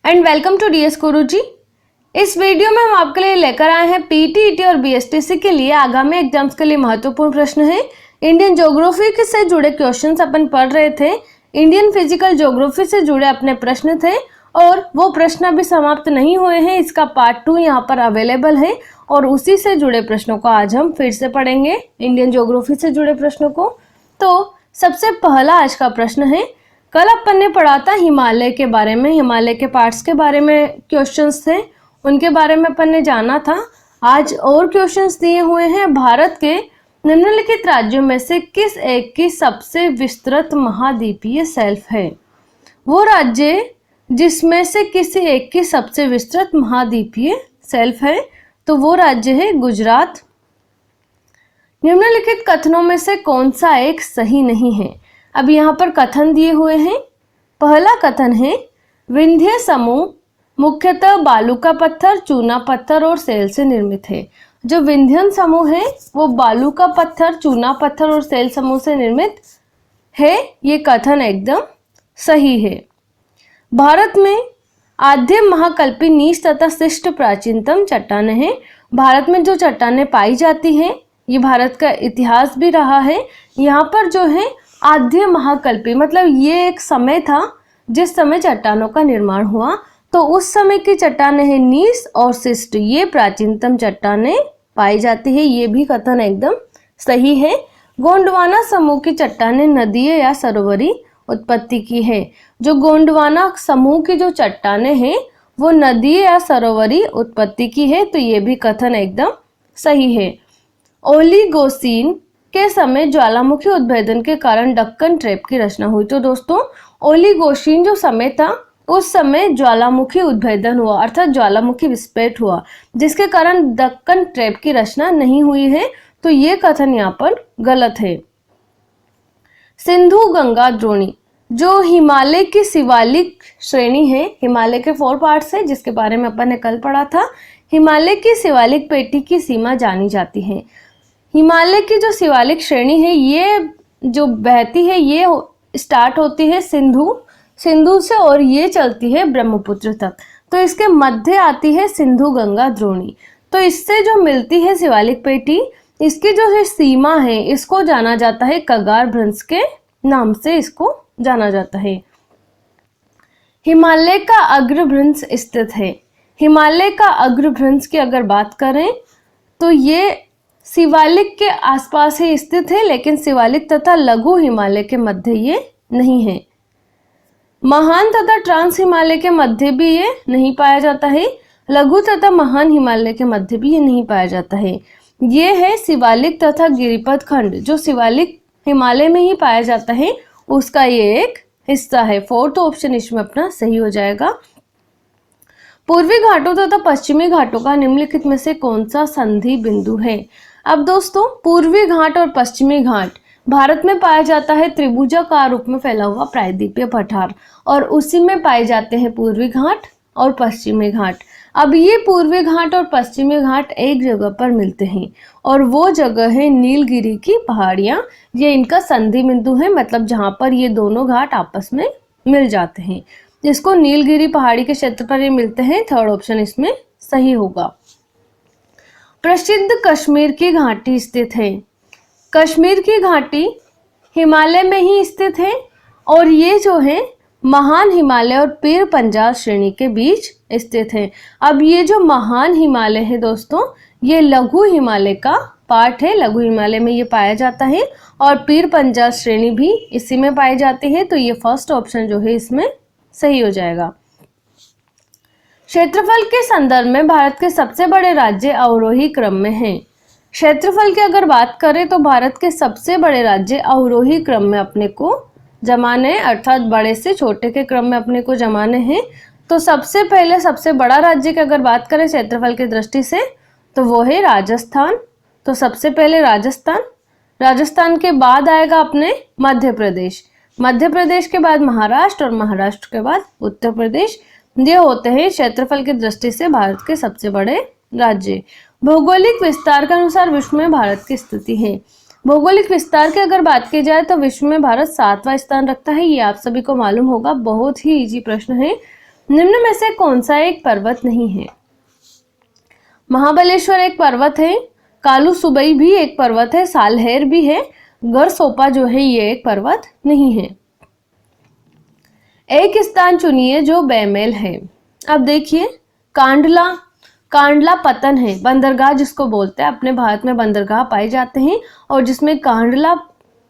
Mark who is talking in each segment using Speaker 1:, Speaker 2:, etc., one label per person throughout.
Speaker 1: And welcome to DS गुरुजी। इस video में हम आपके लिए लेकर आए हैं पीटीईटी और बीएसटीसी के लिए आगामी एग्जाम्स के लिए महत्वपूर्ण प्रश्न है। इंडियन ज्योग्राफी से जुड़े क्वेश्चंस अपन पढ़ रहे थे, इंडियन फिजिकल ज्योग्राफी से जुड़े अपने प्रश्न थे और वो प्रश्न अभी समाप्त नहीं हुए हैं। इसका पार्ट 2 यहाँ पर अवेलेबल है और उसी से जुड़े प्रश्नों को आज हम फिर से पढ़ेंगे, इंडियन ज्योग्राफी से जुड़े प्रश्नों को। तो सबसे पहला आज का प्रश्न है, कल अपन ने पढ़ा था हिमालय के बारे में, हिमालय के पार्ट्स के बारे में क्वेश्चंस थे, उनके बारे में अपन ने जाना था। आज और क्वेश्चंस दिए हुए हैं, भारत के निम्नलिखित राज्यों में से किस एक की सबसे विस्तृत महाद्वीपीय शेल्फ है? वो राज्य जिसमें से किसी एक की सबसे विस्तृत महाद्वीपीय शेल्फ है तो वो राज्य है गुजरात। निम्नलिखित कथनों में से कौन सा एक सही नहीं है? अब यहाँ पर कथन दिए हुए हैं। पहला कथन है, विंध्य समूह मुख्यतः बालू का पत्थर, चूना पत्थर और सेल से निर्मित है। जो विंध्यन समूह है वो बालू का पत्थर, चूना पत्थर और सेल समूह से निर्मित है। ये कथन एकदम सही है। भारत में आद्य महाकल्पी नीच तथा शिष्ट प्राचीनतम चट्टानें हैं। भारत में जो चट्टानें पाई जाती हैं, ये भारत का इतिहास भी रहा है। यहाँ पर जो है आद्य महाकल्पी मतलब ये एक समय था जिस समय चट्टानों का निर्माण हुआ, तो उस समय की चट्टानें हैं नीच और शिष्ट, ये प्राचीनतम चट्टानें पाई जाती है। ये भी कथन एकदम सही है। गोंडवाना समूह की चट्टानें नदीय या सरोवरी उत्पत्ति की है। जो गोंडवाना समूह की जो चट्टानें हैं वो नदीय या सरोवरी उत्पत्ति की है, तो ये भी कथन एकदम सही है। ओलिगोसीन के समय ज्वालामुखी उद्भेदन के कारण दक्कन ट्रैप की रचना हुई। तो दोस्तों, ओलिगोसीन जो समय था उस समय ज्वालामुखी उद्भेदन हुआ, अर्थात ज्वालामुखी विस्फोट हुआ, जिसके कारण दक्कन ट्रैप की रचना नहीं हुई है, तो ये कथन यहाँ पर गलत है। सिंधु गंगा द्रोणी जो हिमालय की शिवालिक श्रेणी है, हिमालय के 4 पार्ट्स है जिसके बारे में अपन ने कल पढ़ा था। हिमालय की शिवालिक पेटी की सीमा जानी जाती है। हिमालय की जो शिवालिक श्रेणी है ये जो बहती है ये स्टार्ट होती है सिंधु से और ये चलती है ब्रह्मपुत्र तक, तो इसके मध्य आती है सिंधु गंगा द्रोणी। तो इससे जो मिलती है शिवालिक पेटी, इसकी जो है सीमा है इसको जाना जाता है कगार भ्रंश के नाम से इसको जाना जाता है। हिमालय का अग्रभ्रंश स्थित है। हिमालय का अग्रभ्रंश की अगर बात करें तो ये शिवालिक के आसपास ही स्थित है, लेकिन शिवालिक तथा लघु हिमालय के मध्य ये नहीं है। महान तथा ट्रांस हिमालय के मध्य भी ये नहीं पाया जाता है। लघु तथा महान हिमालय के मध्य भी ये नहीं पाया जाता है। ये है शिवालिक तथा गिरिपथ खंड, जो शिवालिक हिमालय में ही पाया जाता है, उसका ये एक हिस्सा है। 4th ऑप्शन इसमें अपना सही हो जाएगा। पूर्वी घाटों तथा पश्चिमी घाटों का निम्नलिखित में से कौन सा संधि बिंदु है? अब दोस्तों, पूर्वी घाट और पश्चिमी घाट भारत में पाया जाता है त्रिभुजाकार रूप में फैला हुआ प्रायद्वीपीय पठार, और उसी में पाए जाते हैं पूर्वी घाट और पश्चिमी घाट। अब ये पूर्वी घाट और पश्चिमी घाट एक जगह पर मिलते हैं और वो जगह है नीलगिरी की पहाड़ियाँ। ये इनका संधि बिंदु है, मतलब जहाँ पर ये दोनों घाट आपस में मिल जाते हैं, जिसको नीलगिरी पहाड़ी के क्षेत्र पर ये मिलते हैं। 3rd ऑप्शन इसमें सही होगा। प्रसिद्ध कश्मीर की घाटी स्थित है। कश्मीर की घाटी हिमालय में ही स्थित है और ये जो है महान हिमालय और पीर पंजाल श्रेणी के बीच स्थित है। अब ये जो महान हिमालय है दोस्तों, ये लघु हिमालय का पार्ट है, लघु हिमालय में ये पाया जाता है और पीर पंजाल श्रेणी भी इसी में पाई जाती है, तो ये 1st ऑप्शन जो है इसमें सही हो जाएगा। क्षेत्रफल के संदर्भ में भारत के सबसे बड़े राज्य अवरोही क्रम में हैं। क्षेत्रफल की अगर बात करें तो भारत के सबसे बड़े राज्य अवरोही क्रम में अपने को जमाने, अर्थात बड़े से छोटे के क्रम में अपने को जमाने हैं। तो सबसे पहले सबसे बड़ा राज्य की अगर बात करें क्षेत्रफल की दृष्टि से तो वो है राजस्थान। तो सबसे पहले राजस्थान के बाद आएगा अपने मध्य प्रदेश के बाद महाराष्ट्र और महाराष्ट्र के बाद उत्तर प्रदेश। ये होते हैं क्षेत्रफल की दृष्टि से भारत के सबसे बड़े राज्य। भौगोलिक विस्तार के अनुसार विश्व में भारत की स्थिति है। भौगोलिक विस्तार की अगर बात की जाए तो विश्व में भारत 7वां स्थान रखता है। ये आप सभी को मालूम होगा, बहुत ही इजी प्रश्न है। निम्न में से कौन सा एक पर्वत नहीं है? महाबलेश्वर एक पर्वत है, कालू सुबई भी एक पर्वत है, सालहेर भी है, गरसोपा जो है ये एक पर्वत नहीं है। एक स्थान चुनिए जो बेमेल है। अब देखिए, कांडला, कांडला पतन है, बंदरगाह जिसको बोलते हैं, अपने भारत में बंदरगाह पाए जाते हैं और जिसमें कांडला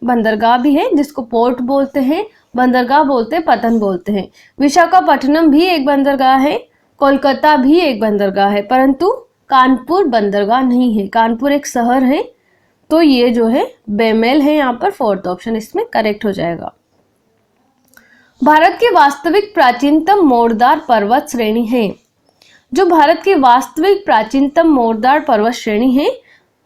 Speaker 1: बंदरगाह भी है, जिसको पोर्ट बोलते हैं, बंदरगाह बोलते हैं, पतन बोलते हैं। विशाखापट्टनम भी एक बंदरगाह है, कोलकाता भी एक बंदरगाह है, परंतु कानपुर बंदरगाह नहीं है। कानपुर एक शहर है, तो ये जो है बेमेल है, यहाँ पर फोर्थ ऑप्शन इसमें करेक्ट हो जाएगा। भारत की वास्तविक प्राचीनतम मोरदार पर्वत श्रेणी है। जो भारत की वास्तविक प्राचीनतम मोरदार पर्वत श्रेणी है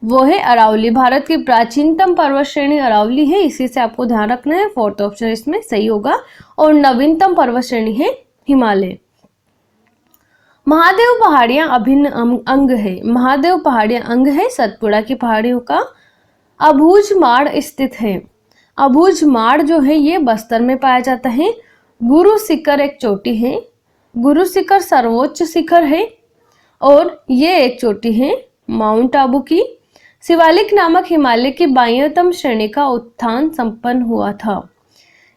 Speaker 1: वो है अरावली। भारत की प्राचीनतम पर्वत श्रेणी अरावली है, इसी से आपको ध्यान रखना है, फोर्थ ऑप्शन इसमें सही होगा। और नवीनतम पर्वत श्रेणी है हिमालय। महादेव पहाड़ियां अभिन्न अंग है। महादेव पहाड़ियां अंग है सतपुड़ा की पहाड़ियों का। अबूझमाड़ स्थित है। अबूझमाड़ जो है ये बस्तर में पाया जाता है। गुरु शिखर एक चोटी है। गुरु शिखर सर्वोच्च शिखर है और ये एक चोटी है माउंट आबू की। शिवालिक नामक हिमालय की 22वीं श्रेणी का उत्थान संपन्न हुआ था।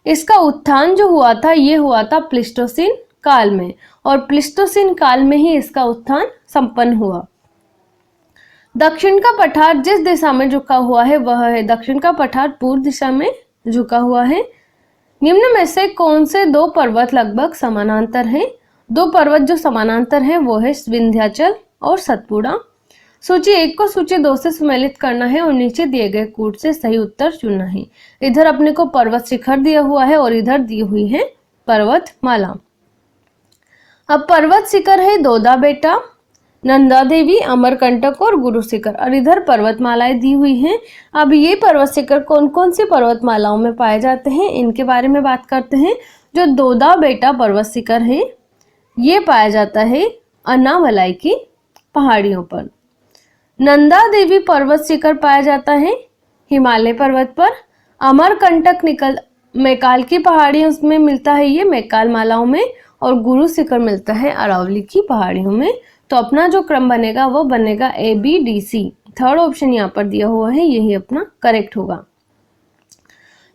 Speaker 1: इसका उत्थान जो हुआ था ये हुआ था प्लीस्टोसीन काल में, और प्लीस्टोसीन काल में ही इसका उत्थान संपन्न हुआ। दक्षिण का पठार जिस दिशा में झुका हुआ है वह है, दक्षिण का पठार पूर्व दिशा में झुका हुआ है। निम्न में से कौन से दो पर्वत लगभग समानांतर हैं? दो पर्वत जो समानांतर हैं वो है विंध्याचल और सतपुड़ा। सूची 1 को सूची 2 से सम्मिलित करना है और नीचे दिए गए कूट से सही उत्तर चुनना है। इधर अपने को पर्वत शिखर दिया हुआ है और इधर दी हुई है पर्वतमाला। अब पर्वत शिखर है दोदा बेटा, नंदा देवी, अमरकंटक और गुरु शिखर, और इधर पर्वतमालाएं दी हुई हैं। अब ये पर्वत शिखर कौन कौन सी पर्वतमालाओं में पाए जाते हैं इनके बारे में बात करते हैं। जो दोदा बेटा पर्वत शिखर है ये पाया जाता है अन्नामलाई की पहाड़ियों पर। नंदा देवी पर्वत शिखर पाया जाता है हिमालय पर्वत पर। अमरकंटक मैकाल की पहाड़ियों में मिलता है ये मैकाल मालाओं में, और गुरु शिखर मिलता है अरावली की पहाड़ियों में। तो अपना जो क्रम बनेगा वो बनेगा ABDC। थर्ड ऑप्शन यहाँ पर दिया हुआ है, यही अपना करेक्ट होगा।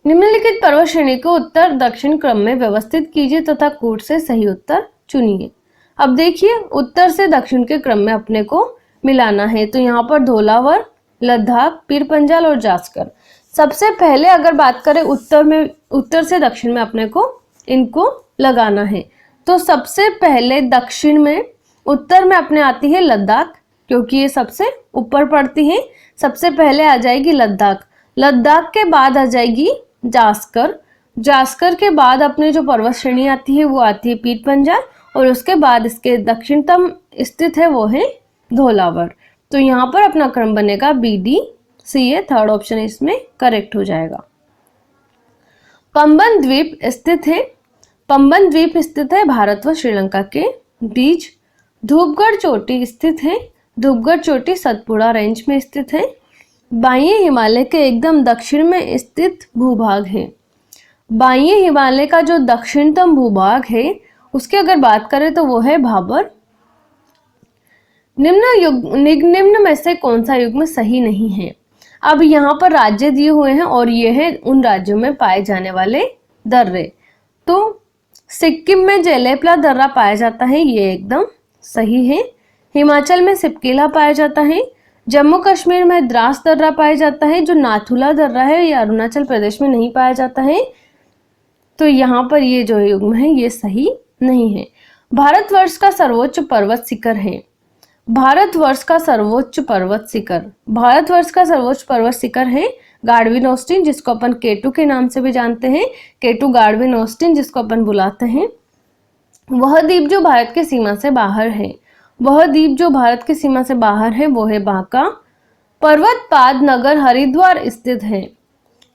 Speaker 1: निम्नलिखित पर्वत श्रेणी को उत्तर दक्षिण क्रम में व्यवस्थित कीजिए तथा कूट से सही उत्तर चुनिए। अब देखिए, उत्तर से दक्षिण के क्रम में अपने को मिलाना है, तो यहाँ पर धौलावर, लद्दाख, पीर पंजाल और जास्कर। सबसे पहले अगर बात करें उत्तर से दक्षिण में अपने को इनको लगाना है, तो सबसे पहले दक्षिण में, उत्तर में अपने आती है लद्दाख, क्योंकि ये सबसे ऊपर पड़ती है। सबसे पहले आ जाएगी लद्दाख, लद्दाख के बाद आ जाएगी जास्कर, जास्कर के बाद अपने जो पर्वत श्रेणी आती है वो आती है पीर पंजाल, और उसके बाद इसके दक्षिणतम स्थित है वो है धौलावर। तो यहाँ पर अपना क्रम बनेगा BDCA। थर्ड ऑप्शन इसमें करेक्ट हो जाएगा। पंबन द्वीप स्थित है। पंबन द्वीप स्थित है भारत व श्रीलंका के बीच। धूपगढ़ चोटी स्थित है। धूपगढ़ चोटी सतपुड़ा रेंज में स्थित है। बाह्य हिमालय के एकदम दक्षिण में स्थित भूभाग है। बाह्य हिमालय का जो दक्षिणतम भूभाग है उसकी अगर बात करें तो वो है भाबर। निम्न में से कौन सा युग्म सही नहीं है? अब यहाँ पर राज्य दिए हुए हैं और ये है उन राज्यों में पाए जाने वाले दर्रे। तो सिक्किम में जेलेपला दर्रा पाया जाता है, ये एकदम सही है। हिमाचल में सिपकीला पाया जाता है। जम्मू कश्मीर में द्रास दर्रा पाया जाता है। जो नाथुला दर्रा है ये अरुणाचल प्रदेश में नहीं पाया जाता है, तो यहाँ पर ये जो युग्म है ये सही नहीं है। भारतवर्ष का सर्वोच्च पर्वत शिखर है। भारतवर्ष का सर्वोच्च पर्वत शिखर, भारतवर्ष का सर्वोच्च पर्वत शिखर है गार्डविन ऑस्टिन, जिसको अपन केटू के नाम से भी जानते हैं। केटू गार्डविन ऑस्टिन जिसको अपन बुलाते हैं। वह द्वीप जो भारत की सीमा से बाहर है, वह द्वीप जो भारत की सीमा से बाहर है वो है बांका। पर्वतपाद नगर हरिद्वार स्थित है,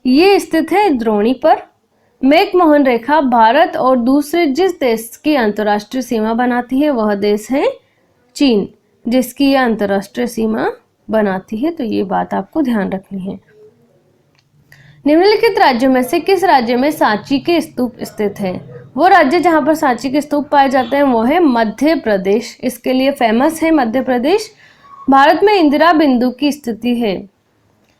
Speaker 1: ये स्थित है द्रोणी पर। मैकमोहन रेखा भारत और दूसरे जिस देश की अंतर्राष्ट्रीय सीमा बनाती है वह देश है चीन, जिसकी यह अंतर्राष्ट्रीय सीमा बनाती है। तो ये बात आपको ध्यान रखनी है। निम्नलिखित राज्यों में से किस राज्य में सांची के स्तूप स्थित है? वो राज्य जहाँ पर सांची के स्तूप पाए जाते हैं वो है मध्य प्रदेश। इसके लिए फेमस है मध्य प्रदेश। भारत में इंदिरा बिंदु की स्थिति है।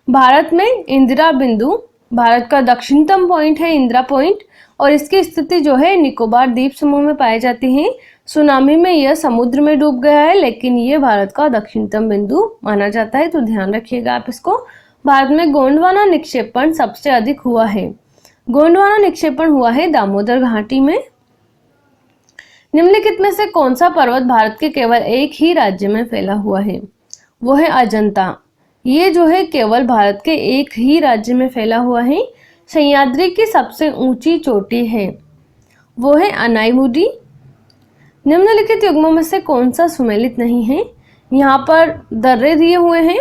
Speaker 1: भारत में इंदिरा बिंदु, भारत का दक्षिणतम पॉइंट है इंदिरा पॉइंट, और इसकी स्थिति जो है निकोबार द्वीप समूह में पाई जाती है। सुनामी में यह समुद्र में डूब गया है, लेकिन ये भारत का दक्षिणतम बिंदु माना जाता है, तो ध्यान रखिएगा आप इसको। भारत में गोंडवाना निक्षेपण सबसे अधिक हुआ है। गोंडवाना निक्षेपण हुआ है दामोदर घाटी में। निम्नलिखित में से कौन सा पर्वत भारत के केवल एक ही राज्य में फैला हुआ है? वो है अजंता। ये जो है केवल भारत के एक ही राज्य में फैला हुआ है। सह्याद्री की सबसे ऊंची चोटी है, वो है अनाईमुडी। निम्नलिखित युग्मों में से कौन सा सुमेलित नहीं है? यहाँ पर दर्रे दिए हुए हैं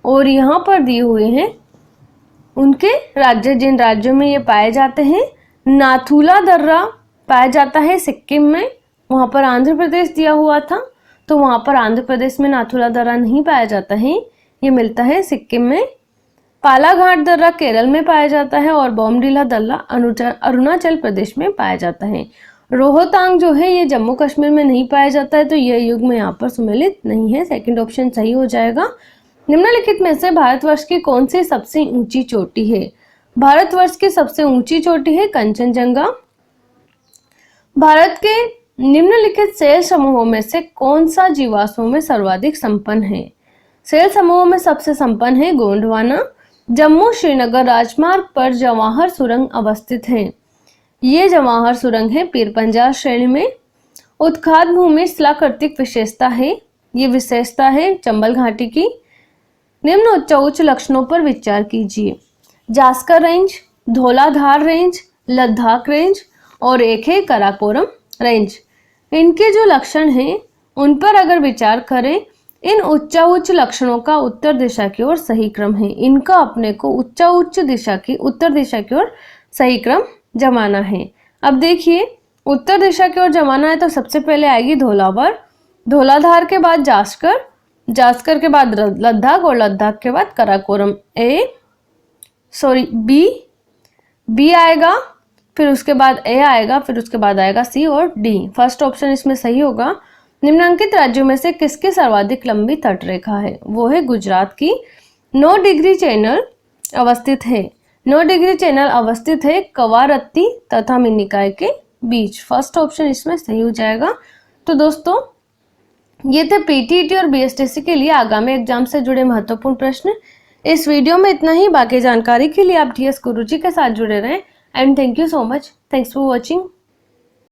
Speaker 1: और यहाँ पर दिए हुए हैं उनके राज्य, जिन राज्यों में ये पाए जाते हैं। नाथुला दर्रा पाया जाता है सिक्किम में, वहाँ पर आंध्र प्रदेश दिया हुआ था, तो वहाँ पर आंध्र प्रदेश में नाथुला दर्रा नहीं पाया जाता है, ये मिलता है सिक्किम में। पालाघाट दर्रा केरल में पाया जाता है और बोमडीला दर्रा अरुणाचल प्रदेश में पाया जाता है। रोहतांग जो है ये जम्मू कश्मीर में नहीं पाया जाता है, तो यह युग्म यहाँ पर सुमेलित नहीं है। सेकंड ऑप्शन सही हो जाएगा। निम्नलिखित में से भारतवर्ष की कौन सी सबसे ऊंची चोटी है? भारतवर्ष की सबसे ऊंची चोटी है कंचनजंगा। भारत के निम्नलिखित सेल समूहों में से कौन सा जीवाश्मों में सर्वाधिक संपन्न है? सेल समूहों में सबसे संपन्न है गोंडवाना। जम्मू श्रीनगर राजमार्ग पर जवाहर सुरंग अवस्थित है। ये जवाहर सुरंग है पीरपंजाल श्रेणी में। उत्खात भूमि शिलाकृतिक विशेषता है, ये विशेषता है चंबल घाटी की। निम्न उच्च लक्षणों पर विचार कीजिए। Zanskar range, Dhauladhar range, Ladakh range और एक है कराकोरम रेंज। इनके जो लक्षण हैं उन पर अगर विचार करें, इन उच्च लक्षणों का उत्तर दिशा की ओर सही क्रम है। इनका अपने को उच्च दिशा की उत्तर दिशा की ओर सही क्रम जमाना है। अब देखिए, उत्तर दिशा की ओर जमाना है तो सबसे पहले आएगी धौलाधार, धौलाधार के बाद जास्कर, जास्कर के बाद लद्दाख और लद्दाख के बाद कराकोरम बी आएगा, फिर उसके बाद ए आएगा, फिर उसके बाद आएगा सी और डी। फर्स्ट ऑप्शन इसमें सही होगा। निम्नांकित राज्यों में से किसकी सर्वाधिक लंबी तट रेखा है? वो है गुजरात की। 9 डिग्री चैनल अवस्थित है। 9 डिग्री चैनल अवस्थित है कवारत्ती तथा मिनिकॉय के बीच। फर्स्ट ऑप्शन इसमें सही हो जाएगा। तो दोस्तों, ये थे पीटीईटी और बीएसटीसी के लिए आगामी एग्जाम से जुड़े महत्वपूर्ण प्रश्न। इस वीडियो में इतना ही। बाकी जानकारी के लिए आप टीएस गुरुजी के साथ जुड़े रहें। And thank you so much. Thanks for watching.